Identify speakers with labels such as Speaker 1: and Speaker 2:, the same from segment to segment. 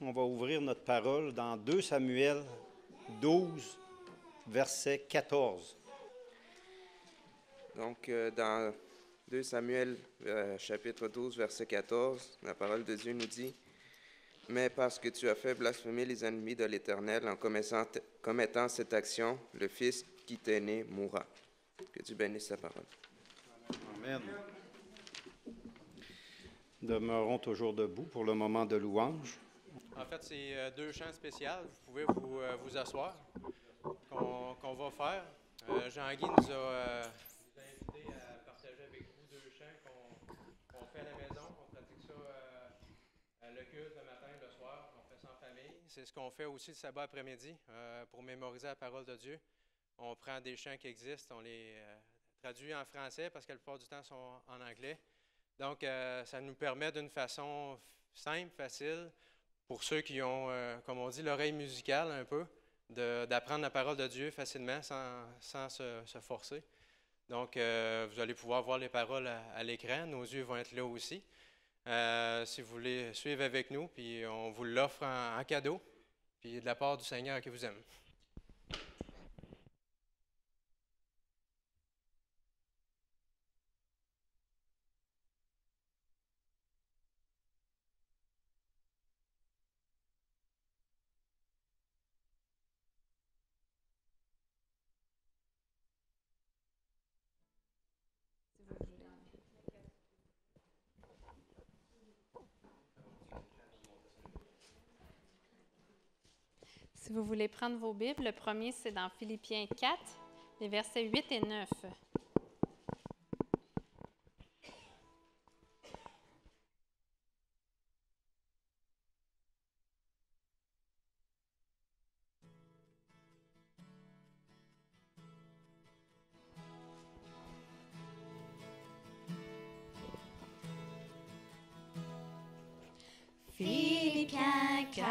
Speaker 1: On va ouvrir notre parole dans 2 Samuel 12, verset 14.
Speaker 2: Donc, dans 2 Samuel, chapitre 12, verset 14, la parole de Dieu nous dit « Mais parce que tu as fait blasphémer les ennemis de l'Éternel en commettant cette action, le Fils qui t'est né mourra. » Que Dieu bénisse sa parole.
Speaker 1: Amen. Demeurons toujours debout pour le moment de louange.
Speaker 3: En fait, c'est 2 chants spéciaux. Vous pouvez vous asseoir qu'on va faire. Jean-Guy nous a invité à partager avec vous 2 chants qu'on fait à la maison. On pratique ça à le culte le matin et le soir. On fait ça en famille. C'est ce qu'on fait aussi le sabbat après-midi pour mémoriser la parole de Dieu. On prend des chants qui existent, on les traduit en français parce que la plupart du temps sont en anglais. Donc, ça nous permet d'une façon simple, facile, pour ceux qui ont, comme on dit, l'oreille musicale un peu, d'apprendre la parole de Dieu facilement sans se forcer. Donc, vous allez pouvoir voir les paroles à l'écran. Nos yeux vont être là aussi. Si vous voulez suivre avec nous, puis on vous l'offre en cadeau, puis de la part du Seigneur qui vous aime.
Speaker 4: Si vous voulez prendre vos Bibles, le premier, c'est dans Philippiens 4, les versets 8 et 9.
Speaker 5: Philippiens 4,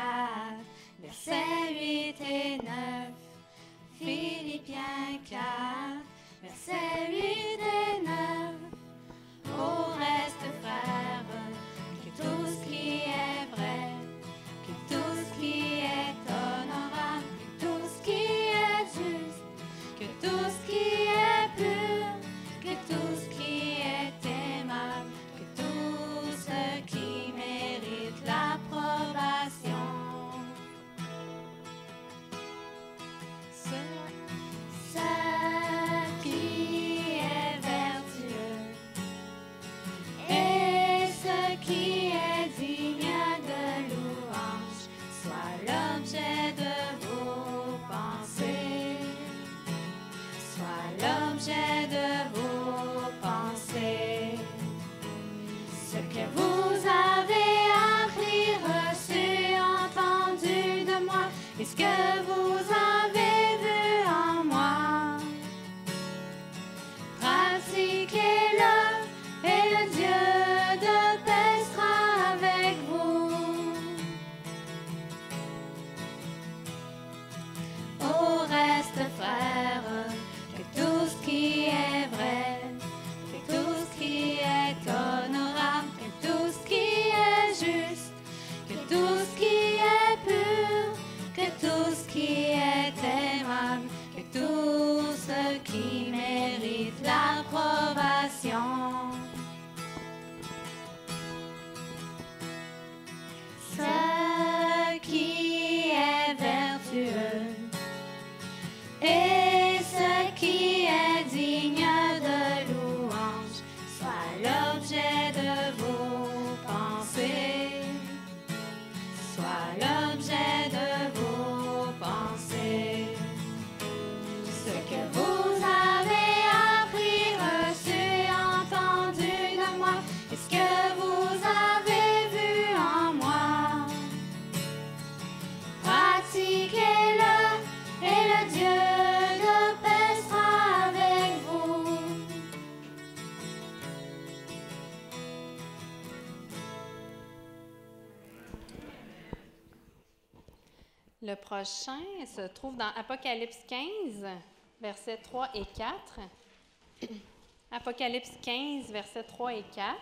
Speaker 5: versets 8 et 9. Philippiens 4, versets 8 et 9. Au reste, frères, que tout ce qui est vrai, que tout ce qui est honorable, que tout ce qui est juste, que tout ce qui est pur, que tout ce qui est aimable, que tout ce qui mérite l'approbation. Ce qui est vertueux et ce qui est digne de louange soit l'objet de vos pensées, soit l'objet de vos pensées. Ce que vous avez appris, reçu, entendu de moi, et ce que vous avez vu en moi, pratiquez-le, et le Dieu de paix sera avec vous. Au reste, frères, que tout ce qui est vrai, que tout ce qui est honorable, que tout ce qui est juste, que tout ce qui est pur, que tout ce qui est aimable, que tout ce qui mérite l'approbation. Ce qui est vertueux et ce qui est digne de louange soit l'objet de vos pensées, soit l'objet de vos pensées. Ce que vous avez appris, reçu, entendu de moi, et ce que vous avez vu en moi, pratiquez-le, et le Dieu de paix sera avec vous.
Speaker 4: Le prochain se trouve dans Apocalypse 15, versets 3 et 4. Apocalypse 15, versets 3 et 4.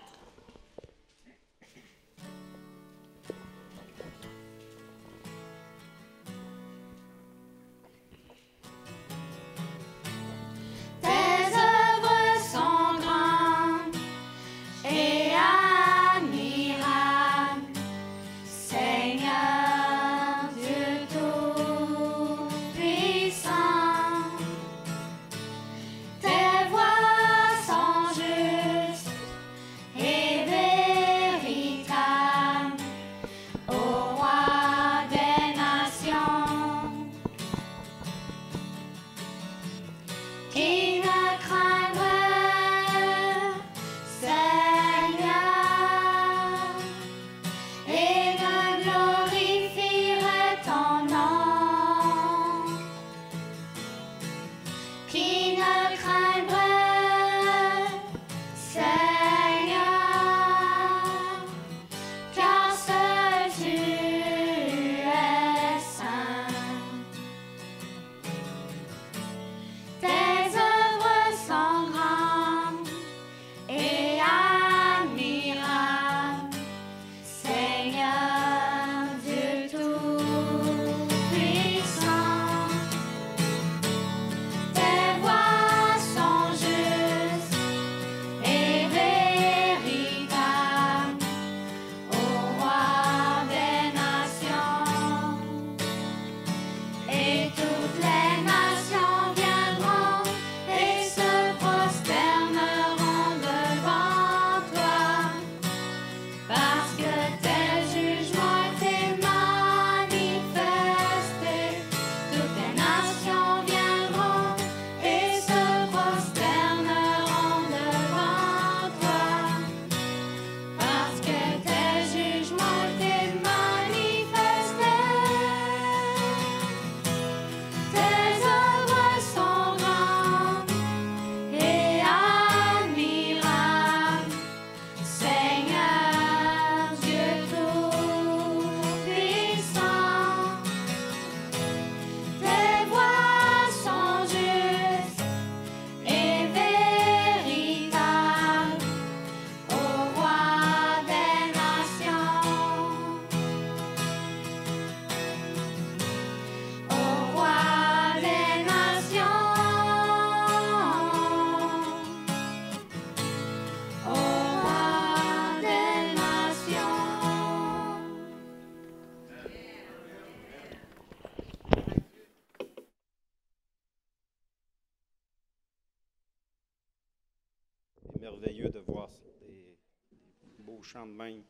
Speaker 1: touchant de même,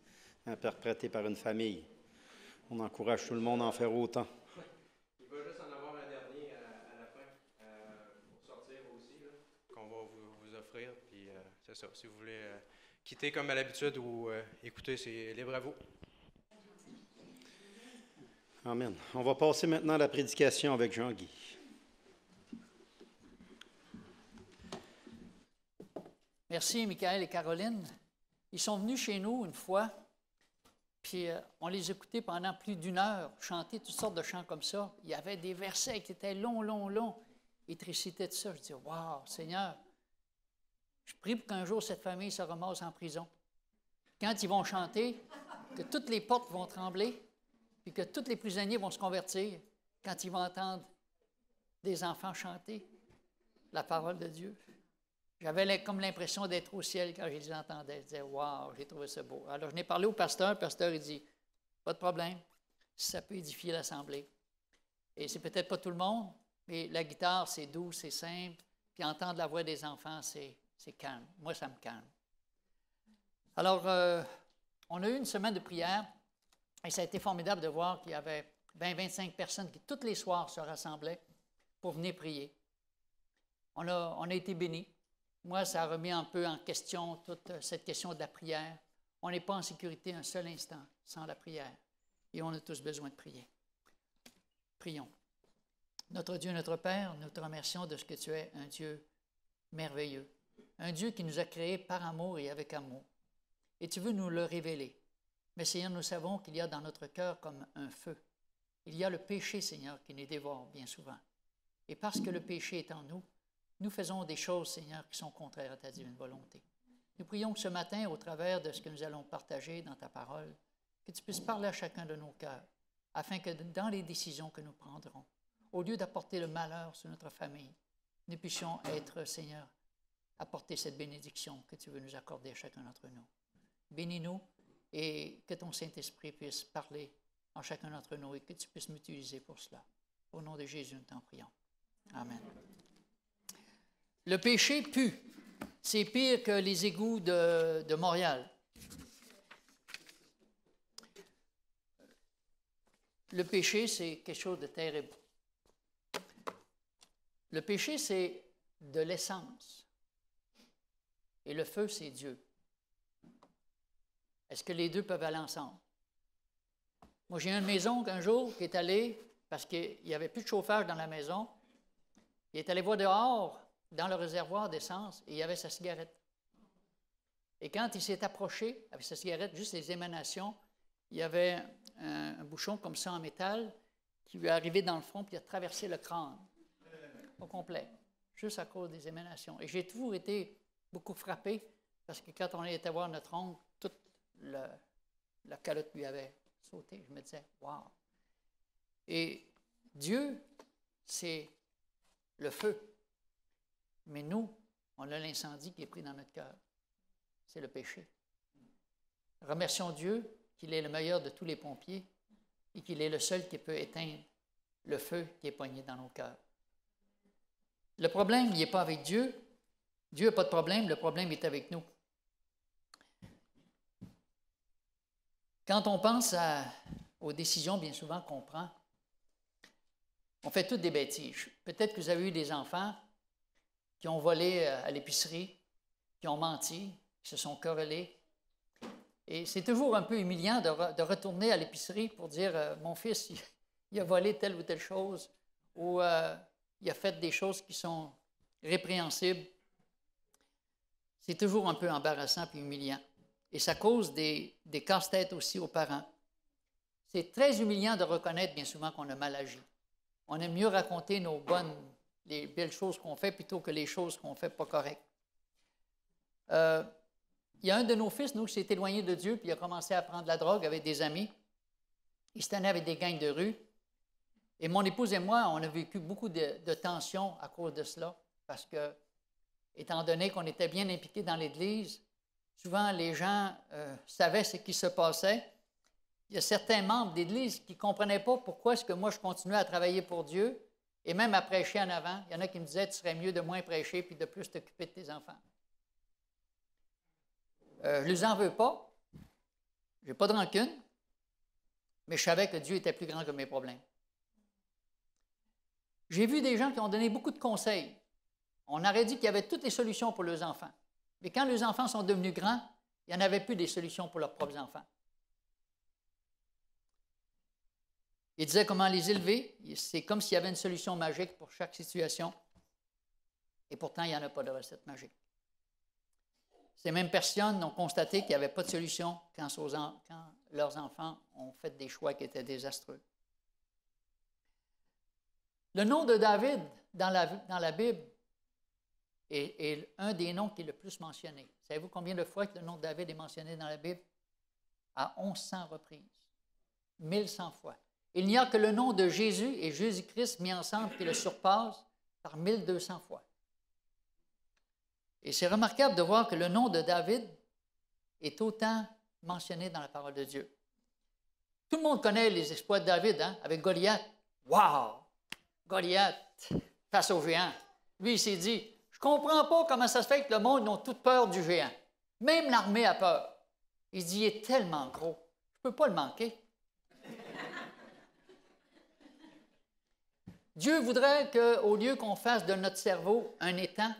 Speaker 1: interprété par une famille. On encourage tout le monde à en faire autant.
Speaker 3: Il va juste en avoir un dernier à la fin pour sortir aussi, là, qu'on va vous offrir. Puis c'est ça. Si vous voulez quitter comme à l'habitude ou écouter, c'est libre à vous.
Speaker 1: Amen. On va passer maintenant à la prédication avec Jean-Guy.
Speaker 6: Merci, Michael et Caroline. Ils sont venus chez nous une fois, puis on les écoutait pendant plus d'1 heure chanter toutes sortes de chants comme ça. Il y avait des versets qui étaient longs, longs, longs. Ils te récitaient de ça. Je dis, wow, Seigneur, je prie pour qu'un jour cette famille se ramasse en prison. Quand ils vont chanter, que toutes les portes vont trembler, puis que tous les prisonniers vont se convertir quand ils vont entendre des enfants chanter la parole de Dieu. J'avais comme l'impression d'être au ciel quand je les entendais. Je disais, wow, j'ai trouvé ça beau. Alors, je n'ai parlé au pasteur. Le pasteur, il dit, pas de problème, ça peut édifier l'assemblée. Et c'est peut-être pas tout le monde, mais la guitare, c'est doux, c'est simple. Puis entendre la voix des enfants, c'est calme. Moi, ça me calme. Alors, on a eu une semaine de prière et ça a été formidable de voir qu'il y avait 20-25 personnes qui, tous les soirs, se rassemblaient pour venir prier. On a été bénis. Moi, ça a remis un peu en question toute cette question de la prière. On n'est pas en sécurité un seul instant sans la prière. Et on a tous besoin de prier. Prions. Notre Dieu, notre Père, nous te remercions de ce que tu es un Dieu merveilleux. Un Dieu qui nous a créés par amour et avec amour. Et tu veux nous le révéler. Mais Seigneur, nous savons qu'il y a dans notre cœur comme un feu. Il y a le péché, Seigneur, qui nous dévore bien souvent. Et parce que le péché est en nous, nous faisons des choses, Seigneur, qui sont contraires à ta divine volonté. Nous prions que ce matin, au travers de ce que nous allons partager dans ta parole, que tu puisses parler à chacun de nos cœurs, afin que dans les décisions que nous prendrons, au lieu d'apporter le malheur sur notre famille, nous puissions être, Seigneur, apporter cette bénédiction que tu veux nous accorder à chacun d'entre nous. Bénis-nous et que ton Saint-Esprit puisse parler en chacun d'entre nous et que tu puisses m'utiliser pour cela. Au nom de Jésus, nous t'en prions. Amen. Le péché pue. C'est pire que les égouts de Montréal. Le péché, c'est quelque chose de terrible. Le péché, c'est de l'essence. Et le feu, c'est Dieu. Est-ce que les deux peuvent aller ensemble? Moi, j'ai une maison qu'un jour qui est allé, parce qu'il n'y avait plus de chauffage dans la maison, il est allé voir dehors, dans le réservoir d'essence, et il y avait sa cigarette. Et quand il s'est approché avec sa cigarette, juste les émanations, il y avait un bouchon comme ça en métal qui lui est arrivé dans le front, puis il a traversé le crâne au complet, juste à cause des émanations. Et j'ai toujours été beaucoup frappé, parce que quand on était voir notre oncle, toute la calotte lui avait sauté. Je me disais, wow! Et Dieu, c'est le feu. Mais nous, on a l'incendie qui est pris dans notre cœur. C'est le péché. Remercions Dieu qu'il est le meilleur de tous les pompiers et qu'il est le seul qui peut éteindre le feu qui est poigné dans nos cœurs. Le problème, il n'est pas avec Dieu. Dieu n'a pas de problème, le problème est avec nous. Quand on pense aux décisions, bien souvent, qu'on prend, on fait toutes des bêtises. Peut-être que vous avez eu des enfants qui ont volé à l'épicerie, qui ont menti, qui se sont querellés. Et c'est toujours un peu humiliant de retourner à l'épicerie pour dire mon fils, il a volé telle ou telle chose, ou il a fait des choses qui sont répréhensibles. C'est toujours un peu embarrassant et humiliant. Et ça cause des casse-têtes aussi aux parents. C'est très humiliant de reconnaître bien souvent qu'on a mal agi. On aime mieux raconter les belles choses qu'on fait plutôt que les choses qu'on fait pas correctes. Il y a un de nos fils, nous, qui s'est éloigné de Dieu, puis il a commencé à prendre la drogue avec des amis. Il se tenait avec des gangs de rue. Et mon épouse et moi, on a vécu beaucoup de tensions à cause de cela, parce que, étant donné qu'on était bien impliqués dans l'Église, souvent les gens savaient ce qui se passait. Il y a certains membres d'Église qui ne comprenaient pas pourquoi est-ce que moi je continuais à travailler pour Dieu, et même à prêcher en avant. Il y en a qui me disaient, tu serais mieux de moins prêcher puis de plus t'occuper de tes enfants. Je ne les en veux pas, Je n'ai pas de rancune, mais je savais que Dieu était plus grand que mes problèmes. J'ai vu des gens qui ont donné beaucoup de conseils. On aurait dit qu'il y avait toutes les solutions pour leurs enfants. Mais quand les enfants sont devenus grands, il n'y en avait plus des solutions pour leurs propres enfants. Ils disaient comment les élever. C'est comme s'il y avait une solution magique pour chaque situation. Et pourtant, il n'y en a pas de recette magique. Ces mêmes personnes ont constaté qu'il n'y avait pas de solution quand leurs enfants ont fait des choix qui étaient désastreux. Le nom de David dans la Bible est un des noms qui est le plus mentionné. Savez-vous combien de fois que le nom de David est mentionné dans la Bible? À 1100 reprises. 1100 fois. Il n'y a que le nom de Jésus et Jésus-Christ mis ensemble qui le surpasse par 1200 fois. Et c'est remarquable de voir que le nom de David est autant mentionné dans la parole de Dieu. Tout le monde connaît les exploits de David, hein, avec Goliath. Wow! Goliath face au géant. Lui, il s'est dit, je ne comprends pas comment ça se fait que le monde a toute peur du géant. Même l'armée a peur. Il se dit, il est tellement gros, je ne peux pas le manquer. Dieu voudrait qu'au lieu qu'on fasse de notre cerveau un étang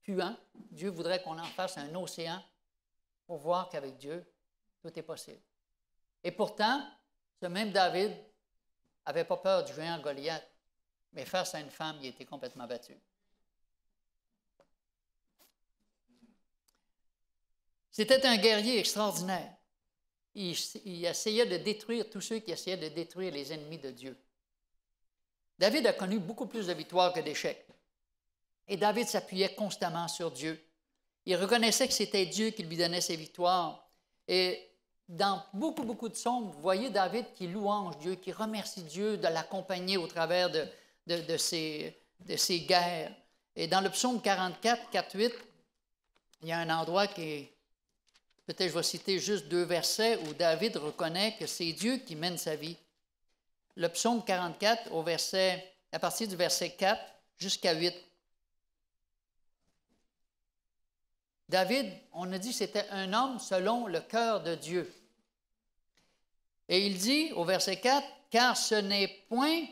Speaker 6: puant, Dieu voudrait qu'on en fasse un océan pour voir qu'avec Dieu, tout est possible. Et pourtant, ce même David n'avait pas peur du géant Goliath, mais face à une femme, il était complètement battu. C'était un guerrier extraordinaire. Il essayait de détruire tous ceux qui essayaient de détruire les ennemis de Dieu. David a connu beaucoup plus de victoires que d'échecs. Et David s'appuyait constamment sur Dieu. Il reconnaissait que c'était Dieu qui lui donnait ses victoires. Et dans beaucoup de psaumes, vous voyez David qui louange Dieu, qui remercie Dieu de l'accompagner au travers de ses guerres. Et dans le psaume 44, 4-8, il y a un endroit qui est, peut-être je vais citer juste 2 versets, où David reconnaît que c'est Dieu qui mène sa vie. Le psaume 44, à partir du verset 4 jusqu'à 8. David, on a dit, c'était un homme selon le cœur de Dieu. Et il dit au verset 4, « Car ce n'est point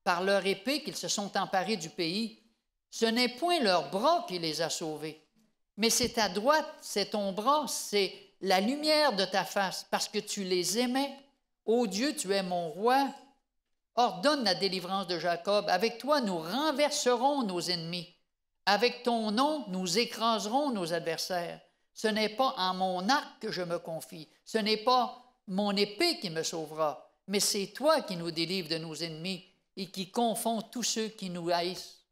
Speaker 6: par leur épée qu'ils se sont emparés du pays, ce n'est point leur bras qui les a sauvés, mais c'est ta droite, c'est ton bras, c'est la lumière de ta face, parce que tu les aimais. Ô Dieu, tu es mon roi. Ordonne la délivrance de Jacob. Avec toi, nous renverserons nos ennemis. Avec ton nom, nous écraserons nos adversaires. Ce n'est pas en mon arc que je me confie. Ce n'est pas mon épée qui me sauvera, mais c'est toi qui nous délivres de nos ennemis et qui confonds tous ceux qui nous haïssent. »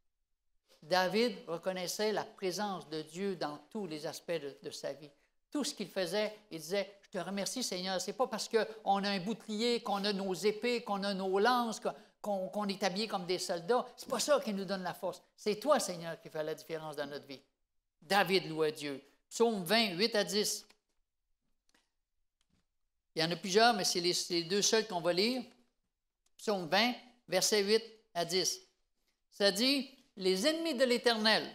Speaker 6: David reconnaissait la présence de Dieu dans tous les aspects de sa vie. Tout ce qu'il faisait, il disait, « Je te remercie, Seigneur, c'est pas parce qu'on a un bouclier, qu'on a nos épées, qu'on a nos lances, qu'on est habillé comme des soldats. C'est pas ça qui nous donne la force. C'est toi, Seigneur, qui fait la différence dans notre vie. » David louait Dieu. Psaume 20, 8 à 10. Il y en a plusieurs, mais c'est les 2 seuls qu'on va lire. Psaume 20, versets 8 à 10. Ça dit, « Les ennemis de l'Éternel,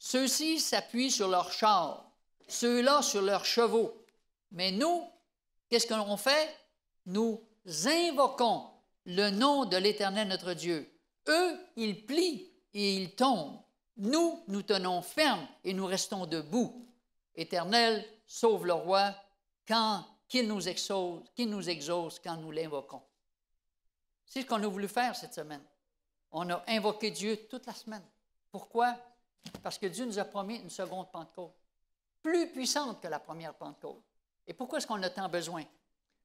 Speaker 6: ceux-ci s'appuient sur leurs chars, ceux-là sur leurs chevaux. Mais nous, qu'est-ce qu'on fait? Nous invoquons le nom de l'Éternel notre Dieu. Eux, ils plient et ils tombent. Nous, nous tenons ferme et nous restons debout. Éternel, sauve le roi qu'il nous exauce quand nous l'invoquons. » C'est ce qu'on a voulu faire cette semaine. On a invoqué Dieu toute la semaine. Pourquoi? Parce que Dieu nous a promis une seconde Pentecôte, plus puissante que la première Pentecôte. Et pourquoi est-ce qu'on a tant besoin?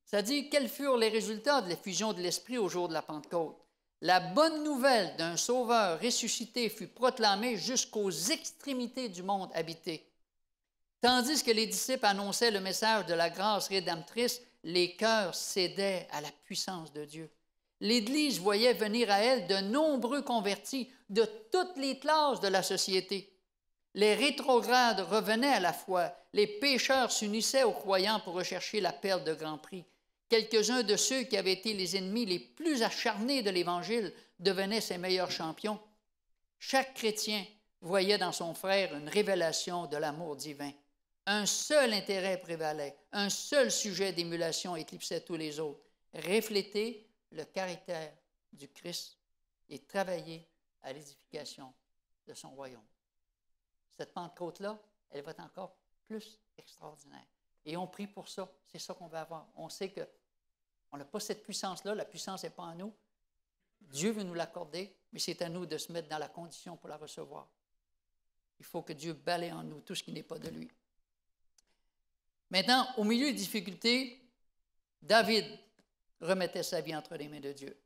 Speaker 6: Ça dit, quels furent les résultats de l'effusion de l'Esprit au jour de la Pentecôte? La bonne nouvelle d'un Sauveur ressuscité fut proclamée jusqu'aux extrémités du monde habité. Tandis que les disciples annonçaient le message de la grâce rédemptrice, les cœurs cédaient à la puissance de Dieu. L'Église voyait venir à elle de nombreux convertis de toutes les classes de la société. Les rétrogrades revenaient à la foi. Les pécheurs s'unissaient aux croyants pour rechercher la perle de grand prix. Quelques-uns de ceux qui avaient été les ennemis les plus acharnés de l'Évangile devenaient ses meilleurs champions. Chaque chrétien voyait dans son frère une révélation de l'amour divin. Un seul intérêt prévalait, un seul sujet d'émulation éclipsait tous les autres. Refléter le caractère du Christ et travailler à l'édification de son royaume. Cette Pentecôte-là, elle va être encore plus extraordinaire. Et on prie pour ça. C'est ça qu'on va avoir. On sait qu'on n'a pas cette puissance-là. La puissance n'est pas en nous. Dieu veut nous l'accorder, mais c'est à nous de se mettre dans la condition pour la recevoir. Il faut que Dieu balaie en nous tout ce qui n'est pas de lui. Maintenant, au milieu des difficultés, David remettait sa vie entre les mains de Dieu.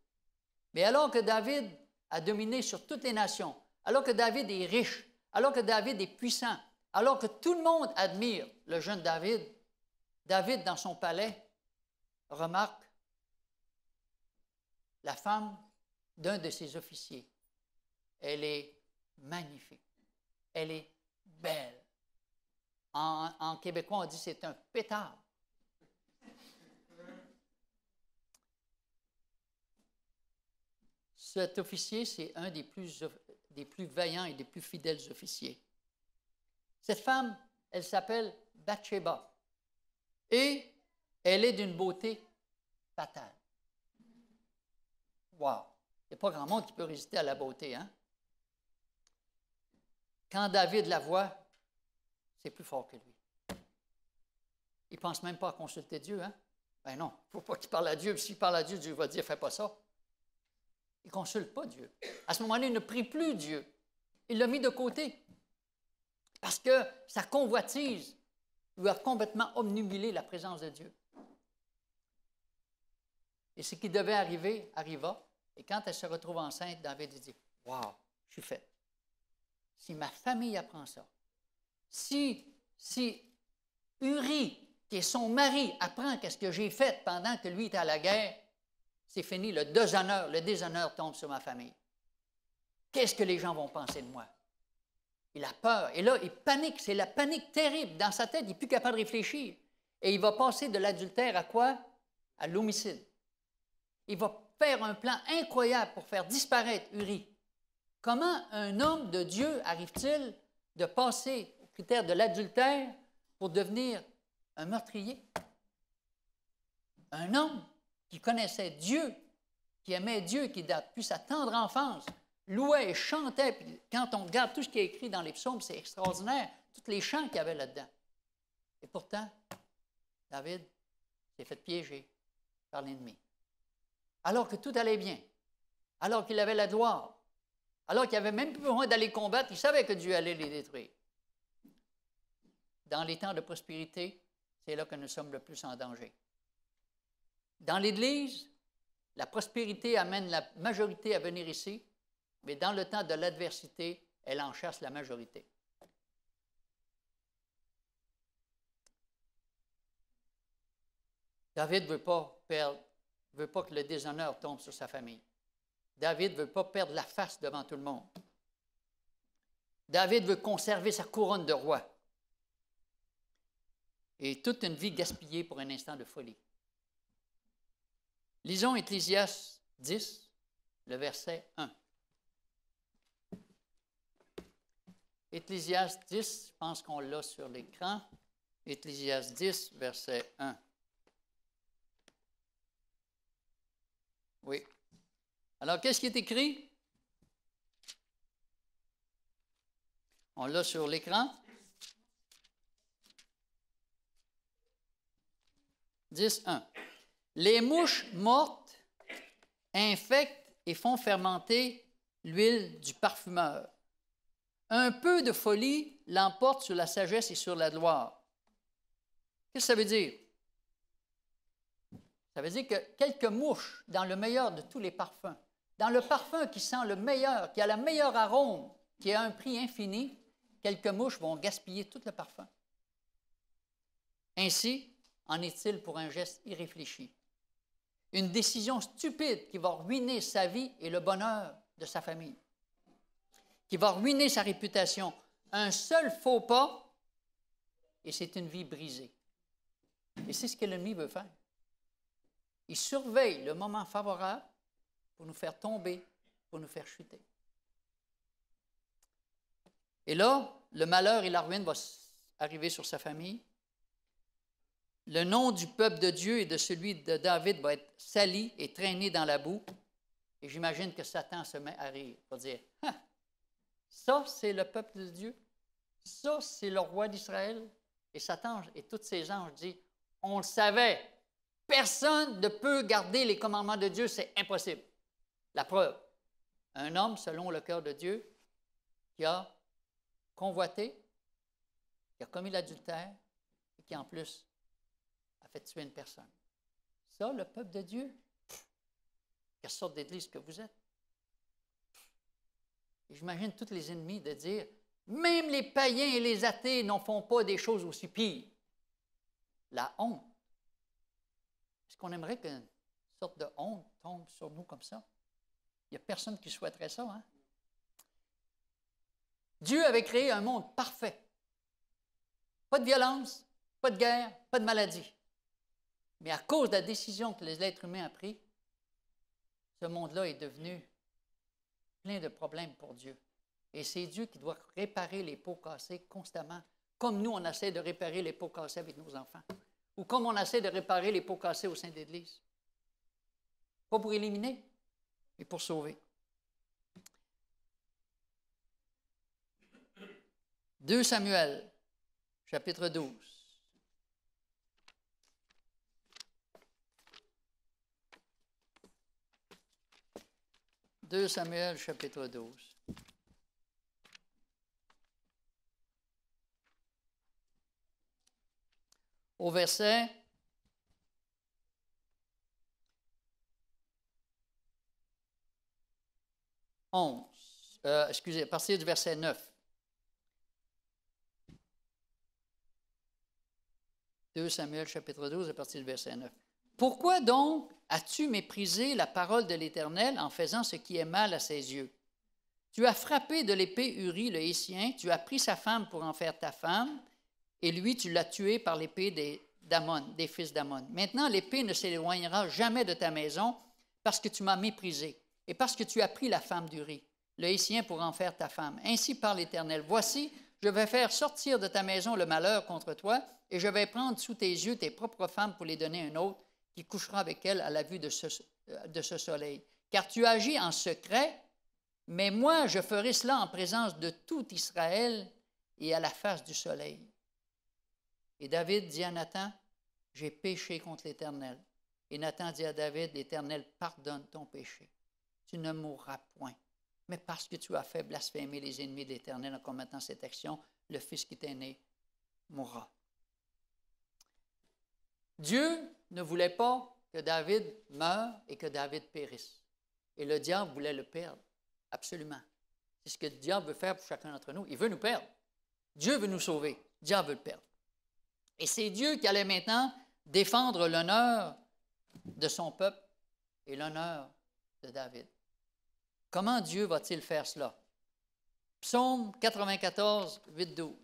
Speaker 6: Mais alors que David a dominé sur toutes les nations, alors que David est riche, alors que David est puissant, alors que tout le monde admire le jeune David, David, dans son palais, remarque la femme d'un de ses officiers. Elle est magnifique. Elle est belle. En québécois, on dit c'est un pétard. Cet officier, c'est un des plus vaillants et des plus fidèles officiers. Cette femme, elle s'appelle Bathsheba et elle est d'une beauté fatale. Wow! Il n'y a pas grand monde qui peut résister à la beauté, hein? Quand David la voit, c'est plus fort que lui. Il ne pense même pas à consulter Dieu, hein? Ben non, il ne faut pas qu'il parle à Dieu. S'il parle à Dieu, Dieu va dire, fais pas ça. Il ne consulte pas Dieu. À ce moment-là, il ne prie plus Dieu. Il l'a mis de côté. Parce que sa convoitise lui a complètement obnubilé la présence de Dieu. Et ce qui devait arriver, arriva. Et quand elle se retrouve enceinte, David dit, « Wow, je suis faite. Si ma famille apprend ça, si Uri, qui est son mari, apprend qu'est-ce que j'ai fait pendant que lui était à la guerre, c'est fini, le déshonneur tombe sur ma famille. Qu'est-ce que les gens vont penser de moi? » Il a peur. Et là, il panique. C'est la panique terrible. Dans sa tête, il n'est plus capable de réfléchir. Et il va passer de l'adultère à quoi? À l'homicide. Il va faire un plan incroyable pour faire disparaître Uri. Comment un homme de Dieu arrive-t-il de passer au critère de l'adultère pour devenir un meurtrier? Un homme qui connaissait Dieu, qui aimait Dieu, qui depuis sa tendre enfance louait et chantait. Puis quand on regarde tout ce qui est écrit dans les psaumes, c'est extraordinaire, tous les chants qu'il y avait là-dedans. Et pourtant, David s'est fait piéger par l'ennemi. Alors que tout allait bien, alors qu'il avait la gloire, alors qu'il n'avait même plus besoin d'aller combattre, il savait que Dieu allait les détruire. Dans les temps de prospérité, c'est là que nous sommes le plus en danger. Dans l'Église, la prospérité amène la majorité à venir ici, mais dans le temps de l'adversité, elle en chasse la majorité. David ne veut pas que le déshonneur tombe sur sa famille. David ne veut pas perdre la face devant tout le monde. David veut conserver sa couronne de roi. Et toute une vie gaspillée pour un instant de folie. Lisons Ecclésiaste 10, le verset 1. Ecclésiaste 10, je pense qu'on l'a sur l'écran. Ecclésiaste 10, verset 1. Oui. Alors, qu'est-ce qui est écrit? On l'a sur l'écran. 10, 1. Les mouches mortes infectent et font fermenter l'huile du parfumeur. Un peu de folie l'emporte sur la sagesse et sur la gloire. Qu'est-ce que ça veut dire? Ça veut dire que quelques mouches, dans le meilleur de tous les parfums, dans le parfum qui sent le meilleur, qui a le meilleur arôme, qui a un prix infini, quelques mouches vont gaspiller tout le parfum. Ainsi en est-il pour un geste irréfléchi. Une décision stupide qui va ruiner sa vie et le bonheur de sa famille, qui va ruiner sa réputation. Un seul faux pas, et c'est une vie brisée. Et c'est ce que l'ennemi veut faire. Il surveille le moment favorable pour nous faire tomber, pour nous faire chuter. Et là, le malheur et la ruine vont arriver sur sa famille. Le nom du peuple de Dieu et de celui de David va être sali et traîné dans la boue. Et j'imagine que Satan se met à rire pour dire, « Ah, ça, c'est le peuple de Dieu. Ça, c'est le roi d'Israël. » Et Satan et tous ses anges disent, « On le savait. Personne ne peut garder les commandements de Dieu, c'est impossible. » La preuve, un homme selon le cœur de Dieu qui a convoité, qui a commis l'adultère et qui en plus a fait tuer une personne. Ça, le peuple de Dieu, quelle sorte d'église que vous êtes? Et j'imagine tous les ennemis de dire, même les païens et les athées n'en font pas des choses aussi pires. La honte. Est-ce qu'on aimerait qu'une sorte de honte tombe sur nous comme ça? Il n'y a personne qui souhaiterait ça, hein? Dieu avait créé un monde parfait. Pas de violence, pas de guerre, pas de maladie. Mais à cause de la décision que l'être humain a prise, ce monde-là est devenu plein de problèmes pour Dieu. Et c'est Dieu qui doit réparer les pots cassés constamment, comme nous, on essaie de réparer les pots cassés avec nos enfants, ou comme on essaie de réparer les pots cassés au sein de l'Église. Pas pour éliminer, mais pour sauver. 2 Samuel, chapitre 12. « 2 Samuel, chapitre 12. Au verset 11. Excusez, à partir du verset 9. 2 Samuel, chapitre 12, à partir du verset 9. « Pourquoi donc as-tu méprisé la parole de l'Éternel en faisant ce qui est mal à ses yeux? Tu as frappé de l'épée Uri le Hétien, tu as pris sa femme pour en faire ta femme, et lui tu l'as tué par l'épée des fils d'Ammon. Maintenant l'épée ne s'éloignera jamais de ta maison parce que tu m'as méprisé, et parce que tu as pris la femme d'Uri, le Hétien, pour en faire ta femme. Ainsi parle l'Éternel, voici, je vais faire sortir de ta maison le malheur contre toi, et je vais prendre sous tes yeux tes propres femmes pour les donner à un autre, qui couchera avec elle à la vue de ce soleil. Car tu agis en secret, mais moi je ferai cela en présence de tout Israël et à la face du soleil. » Et David dit à Nathan, « J'ai péché contre l'Éternel. » Et Nathan dit à David, « L'Éternel pardonne ton péché. Tu ne mourras point. Mais parce que tu as fait blasphémer les ennemis de l'Éternel en commettant cette action, le fils qui t'est né mourra. » Dieu ne voulait pas que David meure et que David périsse. Et le diable voulait le perdre, absolument. C'est ce que le diable veut faire pour chacun d'entre nous. Il veut nous perdre. Dieu veut nous sauver. Le diable veut le perdre. Et c'est Dieu qui allait maintenant défendre l'honneur de son peuple et l'honneur de David. Comment Dieu va-t-il faire cela? Psaume 94, 8-12.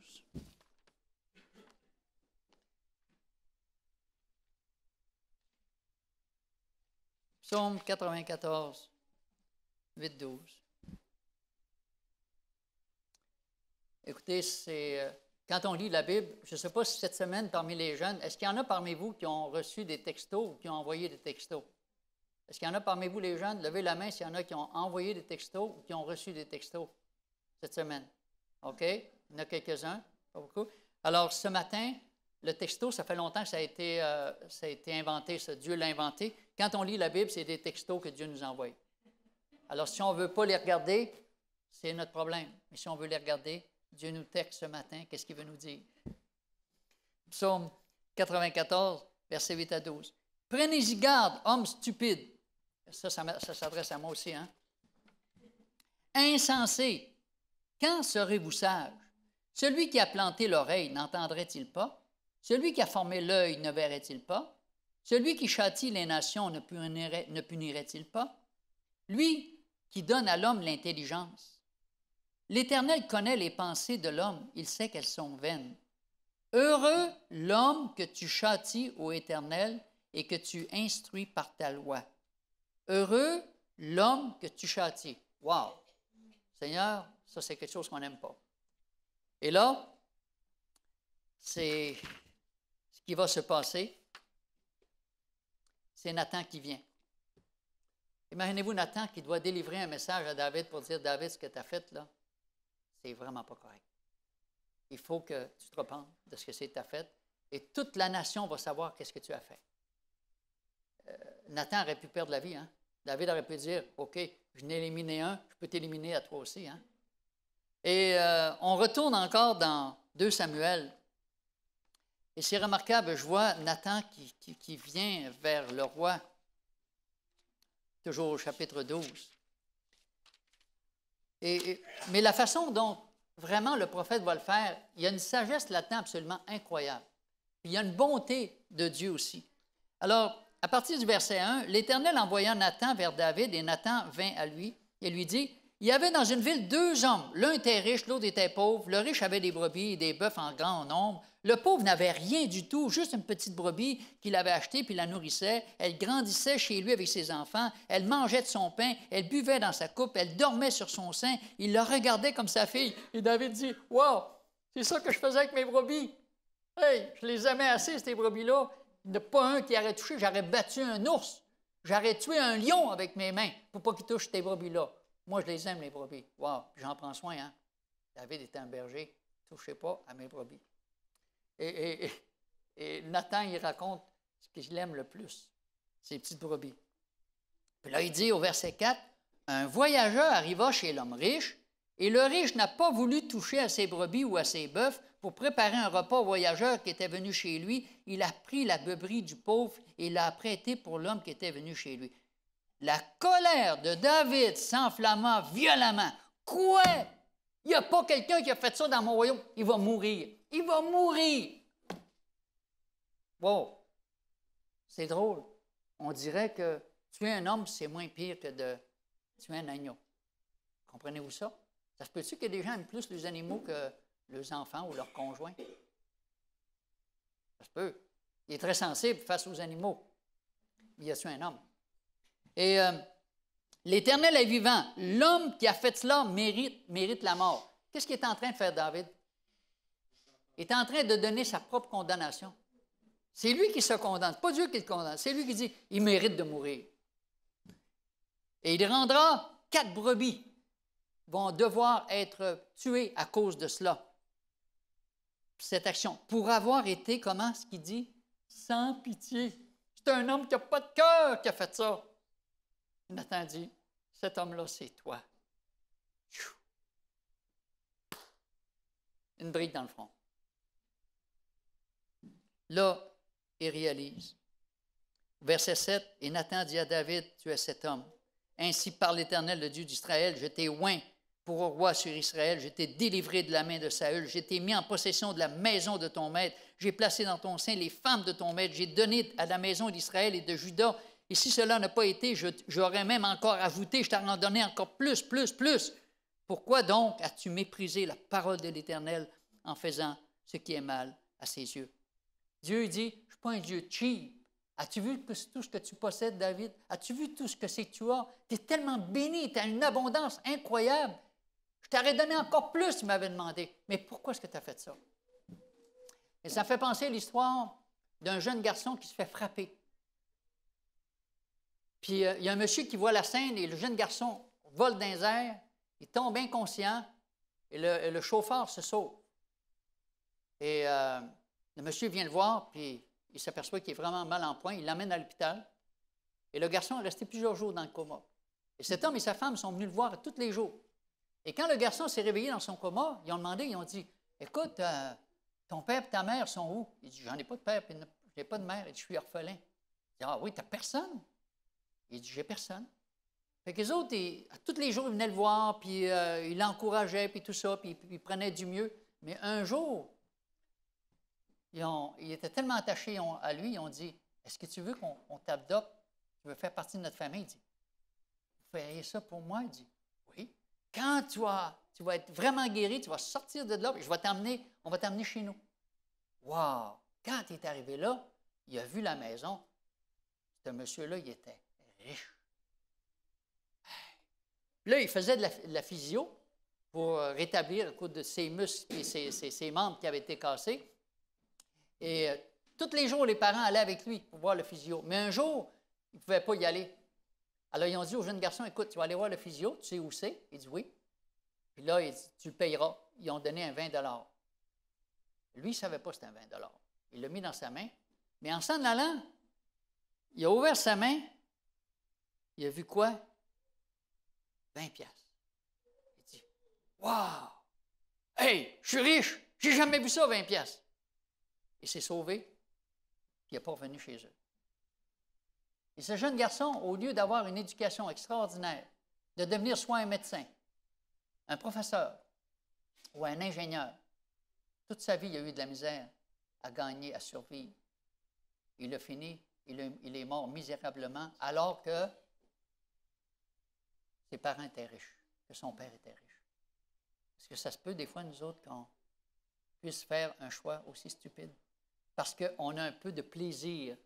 Speaker 6: Psaume 94, 8-12. Écoutez, quand on lit la Bible, je ne sais pas si cette semaine, parmi les jeunes, est-ce qu'il y en a parmi vous qui ont reçu des textos ou qui ont envoyé des textos? Est-ce qu'il y en a parmi vous, les jeunes? Levez la main s'il y en a qui ont envoyé des textos ou qui ont reçu des textos cette semaine. OK? Il y en a quelques-uns, pas beaucoup. Alors, ce matin, le texto, ça fait longtemps que ça a été inventé, ça. Dieu l'a inventé. Quand on lit la Bible, c'est des textos que Dieu nous envoie. Alors, si on ne veut pas les regarder, c'est notre problème. Mais si on veut les regarder, Dieu nous texte ce matin, qu'est-ce qu'il veut nous dire? Psaume 94, versets 8 à 12. « Prenez-y garde, hommes stupides. » Ça s'adresse à moi aussi, hein? « Insensés, quand serez-vous sages? Celui qui a planté l'oreille n'entendrait-il pas? Celui qui a formé l'œil ne verrait-il pas? Celui qui châtie les nations ne punirait-il pas? Lui qui donne à l'homme l'intelligence. L'Éternel connaît les pensées de l'homme, il sait qu'elles sont vaines. Heureux l'homme que tu châties, ô Éternel, et que tu instruis par ta loi. Heureux l'homme que tu châties. Wow! Seigneur, ça c'est quelque chose qu'on n'aime pas. Et là, c'est ce qui va se passer. C'est Nathan qui vient. Imaginez-vous Nathan qui doit délivrer un message à David pour dire, David, ce que tu as fait, là, c'est vraiment pas correct. Il faut que tu te repentes de ce que c'est que tu as fait et toute la nation va savoir qu'est-ce que tu as fait. Nathan aurait pu perdre la vie, hein? David aurait pu dire, OK, je n'ai éliminé un, je peux t'éliminer à toi aussi, hein? Et on retourne encore dans 2 Samuel. Et c'est remarquable, je vois Nathan qui vient vers le roi, toujours au chapitre 12. Mais la façon dont vraiment le prophète va le faire, il y a une sagesse là-dedans absolument incroyable. Puis il y a une bonté de Dieu aussi. Alors, à partir du verset 1, l'Éternel envoya Nathan vers David et Nathan vint à lui et lui dit, il y avait dans une ville 2 hommes, l'un était riche, l'autre était pauvre. Le riche avait des brebis et des bœufs en grand nombre. Le pauvre n'avait rien du tout, juste une petite brebis qu'il avait achetée puis la nourrissait. Elle grandissait chez lui avec ses enfants. Elle mangeait de son pain, elle buvait dans sa coupe, elle dormait sur son sein. Il la regardait comme sa fille. Et David dit, « Wow, c'est ça que je faisais avec mes brebis. Hey, je les aimais assez, ces brebis-là. Il n'y en a pas un qui aurait touché. J'aurais battu un ours. J'aurais tué un lion avec mes mains pour pas qu'il touche ces brebis-là. Moi, je les aime, les brebis. Wow, j'en prends soin, hein. David était un berger. Touchez pas à mes brebis. » Et Nathan, il raconte ce qu'il aime le plus, ces petites brebis. Puis là, il dit au verset 4, « Un voyageur arriva chez l'homme riche, et le riche n'a pas voulu toucher à ses brebis ou à ses bœufs pour préparer un repas au voyageur qui était venu chez lui. Il a pris la brebis du pauvre et l'a prêtée pour l'homme qui était venu chez lui. » La colère de David s'enflamma violemment. « Quoi? Il n'y a pas quelqu'un qui a fait ça dans mon royaume. Il va mourir. Il va mourir. » Wow! C'est drôle. On dirait que tuer un homme, c'est moins pire que de tuer un agneau. Comprenez-vous ça? Ça se peut-tu que des gens aiment plus les animaux que leurs enfants ou leurs conjoints? Ça se peut. Il est très sensible face aux animaux. Il a tué un homme. Et l'Éternel est vivant. L'homme qui a fait cela mérite la mort. Qu'est-ce qu'il est en train de faire, David? Il est en train de donner sa propre condamnation. C'est lui qui se condamne, pas Dieu qui le condamne. C'est lui qui dit, il mérite de mourir. Et il rendra 4 brebis vont devoir être tuées à cause de cela. Cette action, pour avoir été, comment ce qu'il dit? Sans pitié. C'est un homme qui n'a pas de cœur qui a fait ça. Nathan dit, cet homme-là, c'est toi. Une brique dans le front. Là, il réalise. Verset 7, et Nathan dit à David, tu es cet homme. Ainsi parle l'Éternel, le Dieu d'Israël, je t'ai oint pour roi sur Israël, je t'ai délivré de la main de Saül, je t'ai mis en possession de la maison de ton maître, j'ai placé dans ton sein les femmes de ton maître, j'ai donné à la maison d'Israël et de Juda, et si cela n'a pas été, j'aurais même encore ajouté, je t'en ai donné encore plus. Pourquoi donc as-tu méprisé la parole de l'Éternel en faisant ce qui est mal à ses yeux? Dieu dit, je ne suis pas un Dieu cheap. As-tu vu tout ce que tu possèdes, David? As-tu vu tout ce que c'est que tu as? Tu es tellement béni, tu as une abondance incroyable. Je t'aurais donné encore plus, tu m'avais demandé. Mais pourquoi est-ce que tu as fait ça? Et ça fait penser à l'histoire d'un jeune garçon qui se fait frapper. Puis il y a un monsieur qui voit la scène et le jeune garçon vole dans les airs, il tombe inconscient et le chauffeur se sauve. Et le monsieur vient le voir, puis il s'aperçoit qu'il est vraiment mal en point. Il l'amène à l'hôpital. Et le garçon est resté plusieurs jours dans le coma. Et cet homme et sa femme sont venus le voir tous les jours. Et quand le garçon s'est réveillé dans son coma, ils ont demandé, ils ont dit, « Écoute, ton père et ta mère sont où? » Il dit, « J'en ai pas de père, je n'ai pas de mère. » Il dit, « Je suis orphelin. » Il dit, « Ah oui, tu n'as personne? » Il dit, « J'ai personne. » Fait qu'eux autres, tous les jours, ils venaient le voir, puis ils l'encourageaient, puis tout ça, puis ils prenaient du mieux. Mais un jour, ils étaient tellement attachés à lui, ils ont dit, « Est-ce que tu veux qu'on t'adopte? Tu veux faire partie de notre famille? » Il dit, « Vous feriez ça pour moi? » Il dit, « Oui. Quand tu vas être vraiment guéri, tu vas sortir de là, et on va t'amener chez nous. » Wow! Quand il est arrivé là, il a vu la maison. Ce monsieur-là, il était riche. Là, il faisait de la physio pour rétablir à cause de ses muscles et ses membres qui avaient été cassés. Et tous les jours, les parents allaient avec lui pour voir le physio. Mais un jour, il ne pouvait pas y aller. Alors, ils ont dit au jeune garçon, écoute, tu vas aller voir le physio, tu sais où c'est? Il dit oui. Puis là, il dit, tu le payeras. Ils ont donné un 20 $. Lui, il ne savait pas que c'était un 20 $. Il l'a mis dans sa main. Mais en s'en allant, il a ouvert sa main. Il a vu quoi? 20 $. Il dit, wow! Hey, je suis riche! J'ai jamais vu ça, 20 $. Il s'est sauvé, puis il n'est pas revenu chez eux. Et ce jeune garçon, au lieu d'avoir une éducation extraordinaire, de devenir soit un médecin, un professeur ou un ingénieur, toute sa vie, il a eu de la misère à gagner, à survivre. Il a fini, il est mort misérablement, alors que ses parents étaient riches, que son père était riche. Est-ce que ça se peut des fois, nous autres, qu'on puisse faire un choix aussi stupide? Parce qu'on a un peu de plaisir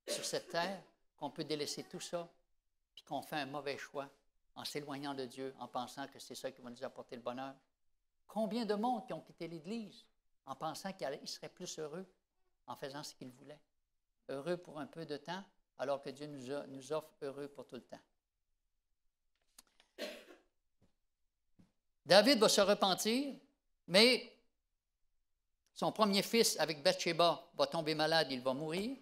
Speaker 6: sur cette terre, qu'on peut délaisser tout ça, puis qu'on fait un mauvais choix en s'éloignant de Dieu, en pensant que c'est ça qui va nous apporter le bonheur. Combien de monde qui ont quitté l'Église en pensant qu'ils seraient plus heureux en faisant ce qu'ils voulaient? Heureux pour un peu de temps, alors que Dieu nous offre heureux pour tout le temps. David va se repentir, mais son premier fils, avec Bathsheba, va tomber malade, il va mourir.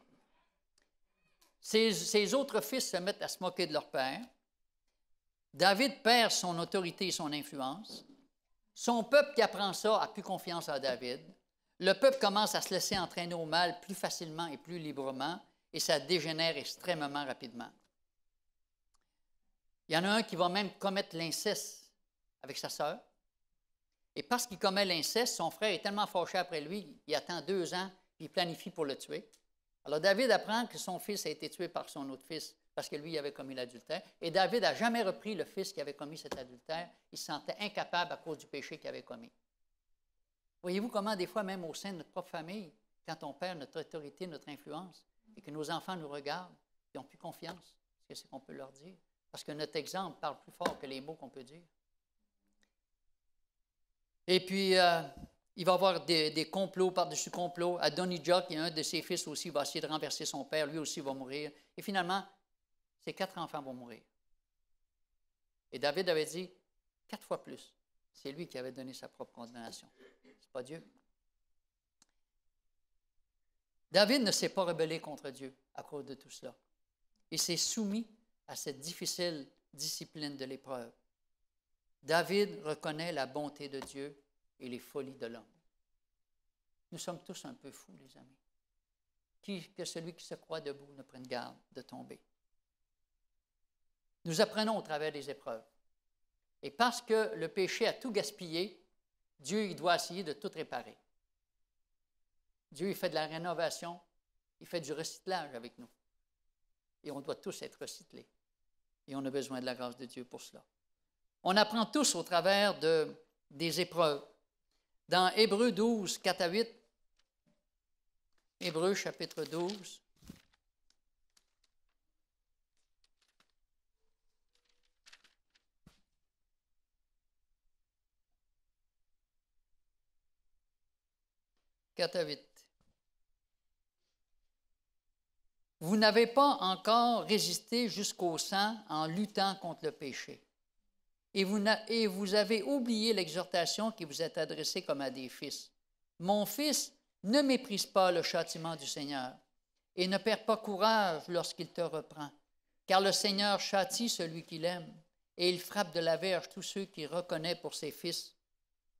Speaker 6: Ses autres fils se mettent à se moquer de leur père. David perd son autorité et son influence. Son peuple qui apprend ça n'a plus confiance en David. Le peuple commence à se laisser entraîner au mal plus facilement et plus librement, et ça dégénère extrêmement rapidement. Il y en a un qui va même commettre l'inceste avec sa sœur. Et parce qu'il commet l'inceste, son frère est tellement fâché après lui, il attend 2 ans, puis il planifie pour le tuer. Alors David apprend que son fils a été tué par son autre fils, parce que lui avait commis l'adultère. Et David n'a jamais repris le fils qui avait commis cet adultère. Il se sentait incapable à cause du péché qu'il avait commis. Voyez-vous comment des fois, même au sein de notre propre famille, quand on perd notre autorité, notre influence, et que nos enfants nous regardent, ils n'ont plus confiance, c'est ce qu'on peut leur dire. Parce que notre exemple parle plus fort que les mots qu'on peut dire. Et puis, il va y avoir des complots par-dessus complots. Adonijah, qui est un de ses fils aussi, va essayer de renverser son père. Lui aussi va mourir. Et finalement, ses 4 enfants vont mourir. Et David avait dit 4 fois plus. C'est lui qui avait donné sa propre condamnation. C'est pas Dieu. David ne s'est pas rebellé contre Dieu à cause de tout cela. Il s'est soumis à cette difficile discipline de l'épreuve. David reconnaît la bonté de Dieu et les folies de l'homme. Nous sommes tous un peu fous, les amis. Que celui qui se croit debout ne prenne garde de tomber. Nous apprenons au travers des épreuves. Et parce que le péché a tout gaspillé, Dieu il doit essayer de tout réparer. Dieu il fait de la rénovation, il fait du recyclage avec nous. Et on doit tous être recyclés. Et on a besoin de la grâce de Dieu pour cela. On apprend tous au travers des épreuves. Dans Hébreux 12, 4 à 8, Hébreux chapitre 12, à 8. Vous n'avez pas encore résisté jusqu'au sang en luttant contre le péché. Et vous avez oublié l'exhortation qui vous est adressée comme à des fils. Mon fils, ne méprise pas le châtiment du Seigneur et ne perds pas courage lorsqu'il te reprend, car le Seigneur châtie celui qu'il aime et il frappe de la verge tous ceux qu'il reconnaît pour ses fils.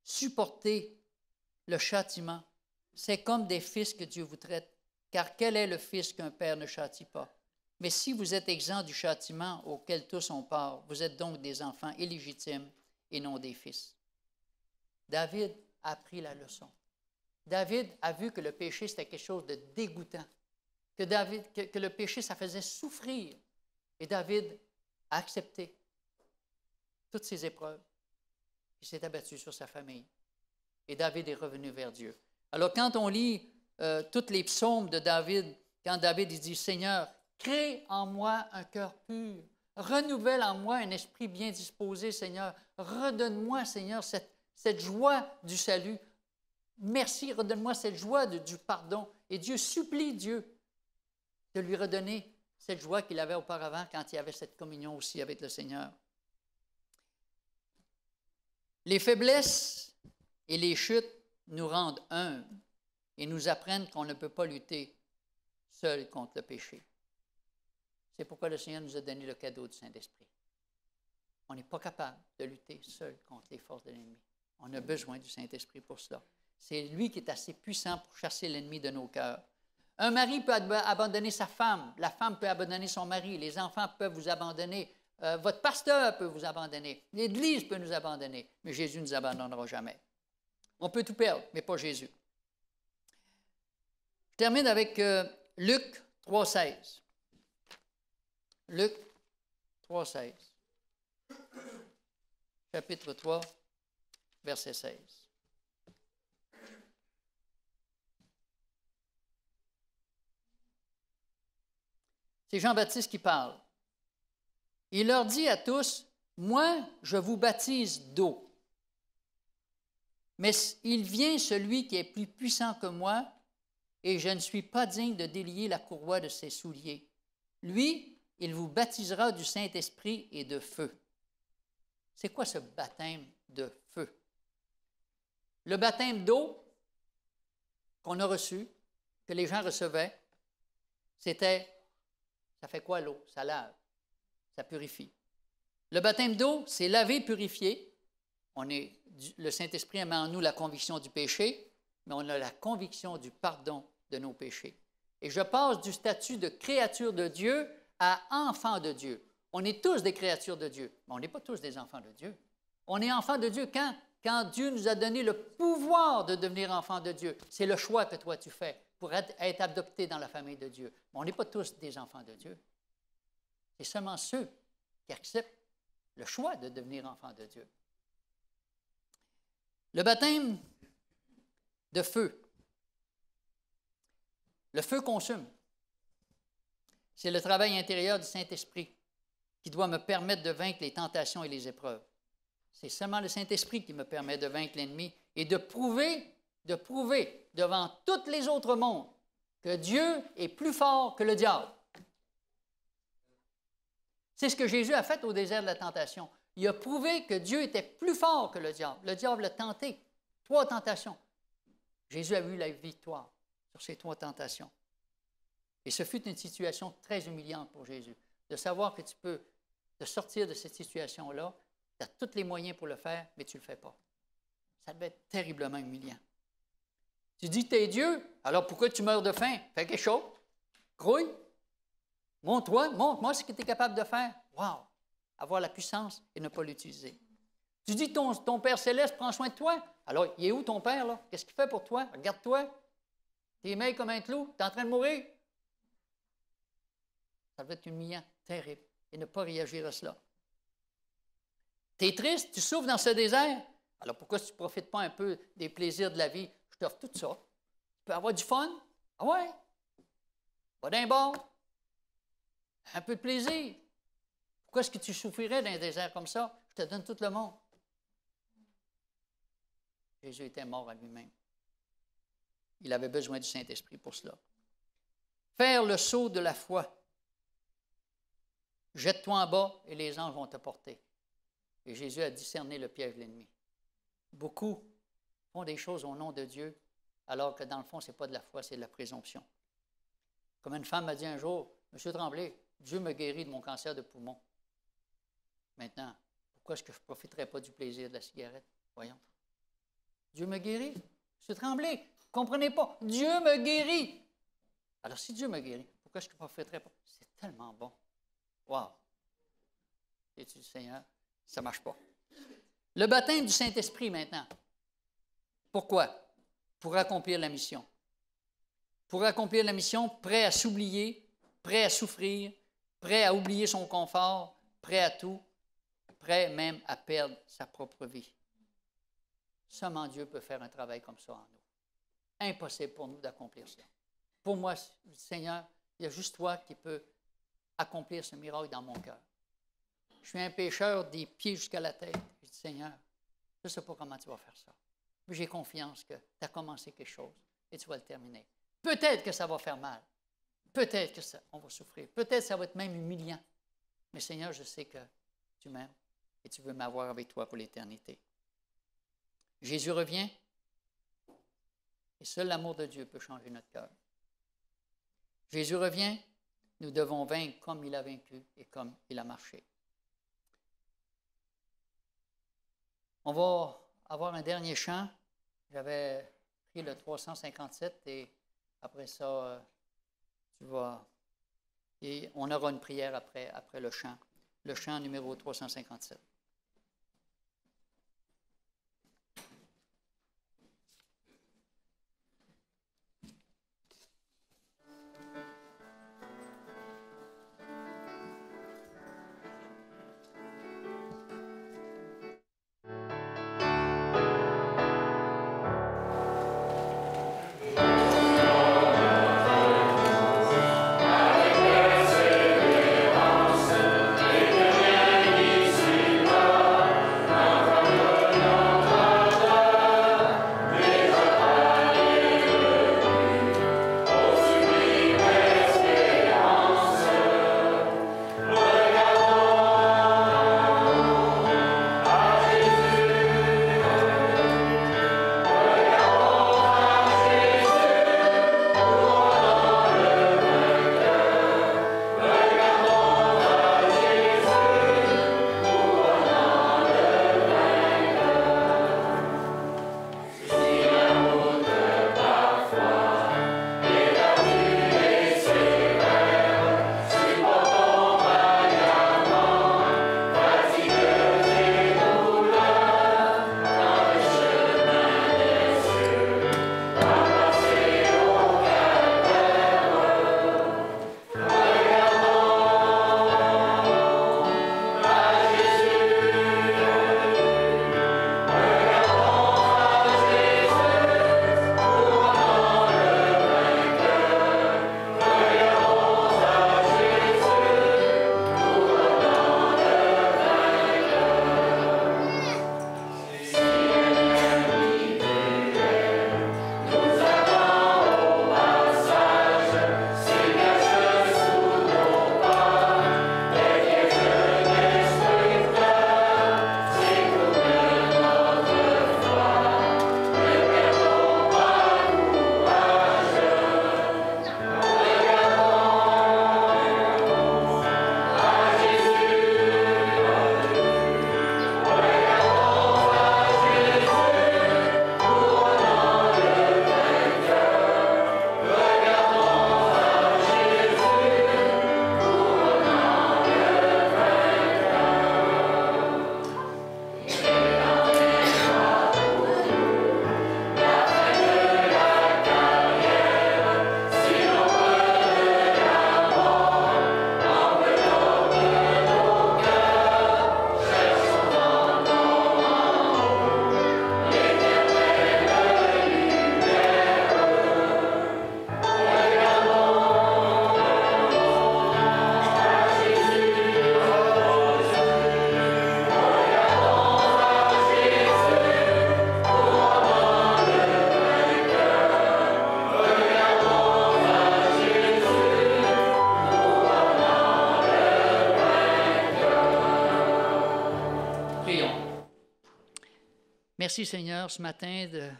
Speaker 6: Supportez le châtiment. C'est comme des fils que Dieu vous traite, car quel est le fils qu'un père ne châtie pas? Mais si vous êtes exempts du châtiment auquel tous ont part, vous êtes donc des enfants illégitimes et non des fils. David a appris la leçon. David a vu que le péché, c'était quelque chose de dégoûtant, que le péché, ça faisait souffrir. Et David a accepté toutes ces épreuves. Il s'est abattu sur sa famille. Et David est revenu vers Dieu. Alors, quand on lit tous les psaumes de David, quand David il dit « Seigneur, crée en moi un cœur pur, renouvelle en moi un esprit bien disposé, Seigneur. Redonne-moi, Seigneur, cette joie du salut. Merci, redonne-moi cette joie du pardon. Et Dieu supplie Dieu de lui redonner cette joie qu'il avait auparavant quand il avait cette communion aussi avec le Seigneur. Les faiblesses et les chutes nous rendent humbles et nous apprennent qu'on ne peut pas lutter seul contre le péché. C'est pourquoi le Seigneur nous a donné le cadeau du Saint-Esprit. On n'est pas capable de lutter seul contre les forces de l'ennemi. On a besoin du Saint-Esprit pour cela. C'est lui qui est assez puissant pour chasser l'ennemi de nos cœurs. Un mari peut abandonner sa femme, la femme peut abandonner son mari, les enfants peuvent vous abandonner, votre pasteur peut vous abandonner, l'Église peut nous abandonner, mais Jésus ne nous abandonnera jamais. On peut tout perdre, mais pas Jésus. Je termine avec Luc 3,16. Luc 3,16. Chapitre 3, verset 16. C'est Jean-Baptiste qui parle. Il leur dit à tous, « Moi, je vous baptise d'eau. Mais il vient celui qui est plus puissant que moi, et je ne suis pas digne de délier la courroie de ses souliers. Lui, il vous baptisera du Saint-Esprit et de feu. » C'est quoi ce baptême de feu? Le baptême d'eau qu'on a reçu, que les gens recevaient, c'était, ça fait quoi l'eau? Ça lave, ça purifie. Le baptême d'eau, c'est laver, purifier. Le Saint-Esprit met en nous la conviction du péché, mais on a la conviction du pardon de nos péchés. Et je passe du statut de créature de Dieu à enfant de Dieu. On est tous des créatures de Dieu, mais on n'est pas tous des enfants de Dieu. On est enfants de Dieu quand Dieu nous a donné le pouvoir de devenir enfants de Dieu. C'est le choix que toi tu fais pour être adopté dans la famille de Dieu. Mais on n'est pas tous des enfants de Dieu. C'est seulement ceux qui acceptent le choix de devenir enfants de Dieu. Le baptême de feu. Le feu consume. C'est le travail intérieur du Saint-Esprit qui doit me permettre de vaincre les tentations et les épreuves. C'est seulement le Saint-Esprit qui me permet de vaincre l'ennemi et de prouver devant tous les autres mondes que Dieu est plus fort que le diable. C'est ce que Jésus a fait au désert de la tentation. Il a prouvé que Dieu était plus fort que le diable. Le diable l'a tenté. 3 tentations. Jésus a eu la victoire sur ces 3 tentations. Et ce fut une situation très humiliante pour Jésus, de savoir que tu peux te sortir de cette situation-là, tu as tous les moyens pour le faire, mais tu ne le fais pas. Ça devait être terriblement humiliant. Tu dis que tu es Dieu, alors pourquoi tu meurs de faim? Fais quelque chose. Grouille. Montre-moi ce que tu es capable de faire. Wow! Avoir la puissance et ne pas l'utiliser. Tu dis que ton Père Céleste prend soin de toi. Alors, il est où ton Père, là? Qu'est-ce qu'il fait pour toi? Regarde-toi. Tu es maigre comme un clou. Tu es en train de mourir. Ça va être humiliant, terrible, et ne pas réagir à cela. Tu es triste, tu souffres dans ce désert. Alors pourquoi tu ne profites pas un peu des plaisirs de la vie? Je t'offre tout ça. Tu peux avoir du fun. Ah ouais? Va d'un bord. Un peu de plaisir. Pourquoi est-ce que tu souffrirais dans un désert comme ça? Je te donne tout le monde. Jésus était mort à lui-même. Il avait besoin du Saint-Esprit pour cela. Faire le saut de la foi. Jette-toi en bas et les anges vont te porter. Et Jésus a discerné le piège de l'ennemi. Beaucoup font des choses au nom de Dieu, alors que dans le fond, ce n'est pas de la foi, c'est de la présomption. Comme une femme m'a dit un jour, « Monsieur Tremblay, Dieu me guérit de mon cancer de poumon. Maintenant, pourquoi est-ce que je ne profiterais pas du plaisir de la cigarette? Voyons. Dieu me guérit. Monsieur Tremblay, vous ne comprenez pas. Dieu me guérit. Alors, si Dieu me guérit, pourquoi est-ce que je ne profiterais pas? C'est tellement bon. Wow! Et-tu, Seigneur, ça ne marche pas. Le baptême du Saint-Esprit maintenant. Pourquoi? Pour accomplir la mission. Pour accomplir la mission, prêt à s'oublier, prêt à souffrir, prêt à oublier son confort, prêt à tout, prêt même à perdre sa propre vie. Seulement Dieu peut faire un travail comme ça en nous. Impossible pour nous d'accomplir cela. Pour moi, Seigneur, il y a juste toi qui peux accomplir ce miracle dans mon cœur. Je suis un pécheur des pieds jusqu'à la tête. Je dis, Seigneur, je ne sais pas comment tu vas faire ça. Mais j'ai confiance que tu as commencé quelque chose et tu vas le terminer. Peut-être que ça va faire mal. Peut-être que on va souffrir. Peut-être que ça va être même humiliant. Mais Seigneur, je sais que tu m'aimes et tu veux m'avoir avec toi pour l'éternité. Jésus revient et seul l'amour de Dieu peut changer notre cœur. Jésus revient, nous devons vaincre comme il a vaincu et comme il a marché. On va avoir un dernier chant. J'avais pris le 357 et après ça, et on aura une prière après le chant numéro 357. Merci Seigneur ce matin de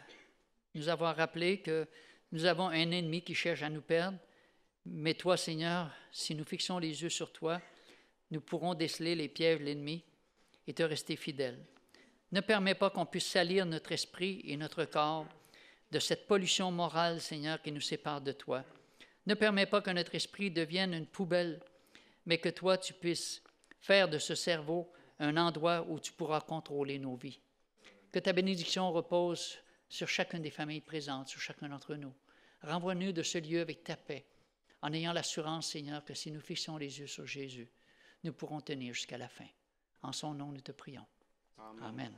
Speaker 6: nous avoir rappelé que nous avons un ennemi qui cherche à nous perdre. Mais toi Seigneur, si nous fixons les yeux sur toi, nous pourrons déceler les pièges de l'ennemi et te rester fidèle. Ne permets pas qu'on puisse salir notre esprit et notre corps de cette pollution morale, Seigneur, qui nous sépare de toi. Ne permets pas que notre esprit devienne une poubelle, mais que toi, tu puisses faire de ce cerveau un endroit où tu pourras contrôler nos vies. Que ta bénédiction repose sur chacune des familles présentes, sur chacun d'entre nous. Renvoie-nous de ce lieu avec ta paix, en ayant l'assurance, Seigneur, que si nous fixons les yeux sur Jésus, nous pourrons tenir jusqu'à la fin. En son nom, nous te prions. Amen.